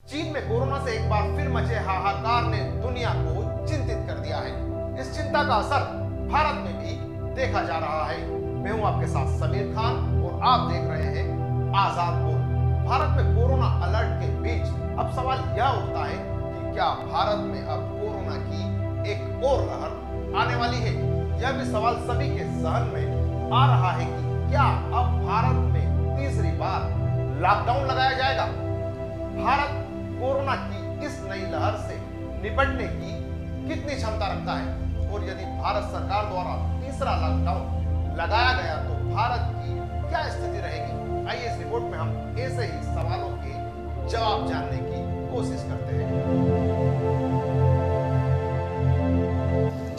चीन में कोरोना से एक बार फिर मचे हाहाकार ने दुनिया को चिंतित कर दिया है। इस चिंता का असर भारत में भी देखा जा रहा है। मैं हूं आपके साथ समीर खान और आप देख रहे हैं आजाद बोल। भारत में कोरोना अलर्ट के बीच अब सवाल यह उठता है कि क्या भारत में अब कोरोना की एक और लहर आने वाली है। यह भी सवाल सभी के जहन में आ रहा है कि क्या अब भारत में तीसरी बार लॉकडाउन लगाया जाएगा। भारत कोरोना की इस नई लहर से निपटने की कितनी क्षमता रखता है और यदि भारत सरकार द्वारा तीसरा लॉकडाउन लगाया गया तो भारत की क्या स्थिति रहेगी। आइए इस रिपोर्ट में हम ऐसे ही सवालों के जवाब जानने की कोशिश करते हैं।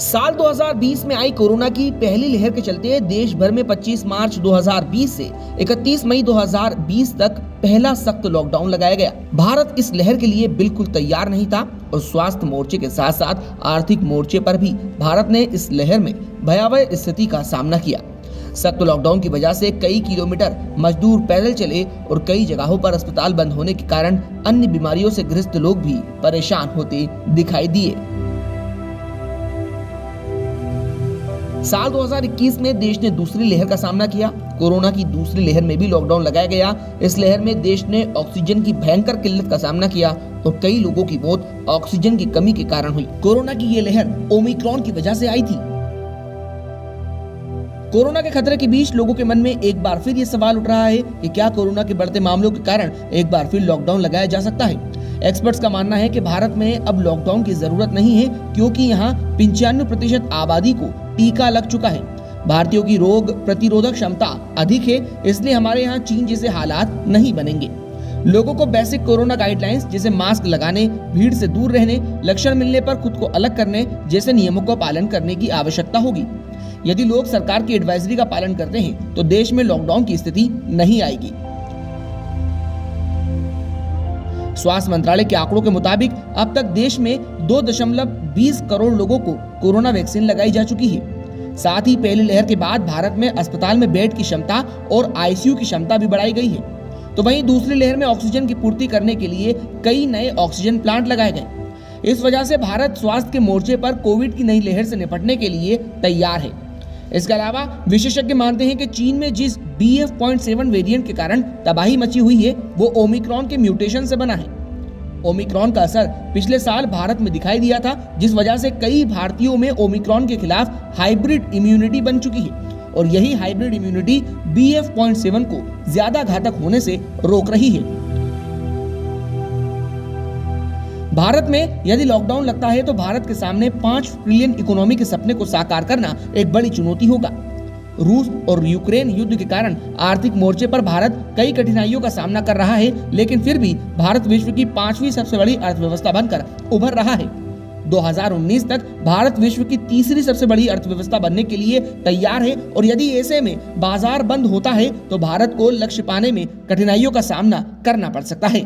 साल 2020 में आई कोरोना की पहली लहर के चलते देश भर में 25 मार्च 2020 से 31 मई 2020 तक पहला सख्त लॉकडाउन लगाया गया। भारत इस लहर के लिए बिल्कुल तैयार नहीं था और स्वास्थ्य मोर्चे के साथ साथ आर्थिक मोर्चे पर भी भारत ने इस लहर में भयावह स्थिति का सामना किया। सख्त लॉकडाउन की वजह से कई किलोमीटर मजदूर पैदल चले और कई जगहों पर अस्पताल बंद होने के कारण अन्य बीमारियों से ग्रस्त लोग भी परेशान होते दिखाई दिए। साल 2021 में देश ने दूसरी लहर का सामना किया। कोरोना की दूसरी लहर में भी लॉकडाउन लगाया गया। इस लहर में देश ने ऑक्सीजन की भयंकर किल्लत का सामना किया और कई लोगों की मौत ऑक्सीजन की कमी के कारण हुई। कोरोना की ये लहर ओमिक्रॉन की वजह से आई थी। कोरोना के खतरे के बीच लोगों के मन में एक बार फिर ये सवाल उठ रहा है कि क्या कोरोना के बढ़ते मामलों के कारण एक बार फिर लॉकडाउन लगाया जा सकता है। एक्सपर्ट्स का मानना है कि भारत में अब लॉकडाउन की जरूरत नहीं है क्योंकि यहाँ 95% आबादी को टीका लग चुका है। भारतीयों की रोग प्रतिरोधक क्षमता अधिक है, इसलिए हमारे यहाँ चीन जैसे हालात नहीं बनेंगे। लोगों को बेसिक कोरोना गाइडलाइंस जैसे मास्क लगाने, भीड़ से दूर रहने, लक्षण मिलने पर खुद को अलग करने जैसे नियमों का पालन करने की आवश्यकता होगी। यदि लोग सरकार की एडवाइजरी का पालन करते हैं तो देश में लॉकडाउन की स्थिति नहीं आएगी। स्वास्थ्य मंत्रालय के आंकड़ों के मुताबिक अब तक देश में 2.20 करोड़ लोगों को कोरोना वैक्सीन लगाई जा चुकी है। साथ ही पहली लहर के बाद भारत में अस्पताल में बेड की क्षमता और आईसीयू की क्षमता भी बढ़ाई गई है। तो वहीं दूसरी लहर में ऑक्सीजन की पूर्ति करने के लिए कई नए ऑक्सीजन प्लांट लगाए गए। इस वजह से भारत स्वास्थ्य के मोर्चे पर कोविड की नई लहर से निपटने के लिए तैयार है। इसके अलावा विशेषज्ञ मानते हैं कि चीन में जिस BF.7 वेरिएंट के कारण तबाही मची हुई है वो ओमिक्रॉन के म्यूटेशन से बना है। ओमिक्रॉन का असर पिछले साल भारत में दिखाई दिया था, जिस वजह से कई भारतीयों में ओमिक्रॉन के खिलाफ हाइब्रिड इम्यूनिटी बन चुकी है और यही हाइब्रिड इम्यूनिटी BF.7 को ज्यादा घातक होने से रोक रही है। भारत में यदि लॉकडाउन लगता है तो भारत के सामने 5 ट्रिलियन इकोनॉमी के सपने को साकार करना एक बड़ी चुनौती होगा। रूस और यूक्रेन युद्ध के कारण आर्थिक मोर्चे पर भारत कई कठिनाइयों का सामना कर रहा है, लेकिन फिर भी भारत विश्व की 5वीं सबसे बड़ी अर्थव्यवस्था बनकर उभर रहा है। 2019 तक भारत विश्व की तीसरी सबसे बड़ी अर्थव्यवस्था बनने के लिए तैयार है और यदि ऐसे में बाजार बंद होता है तो भारत को लक्ष्य पाने में कठिनाइयों का सामना करना पड़ सकता है।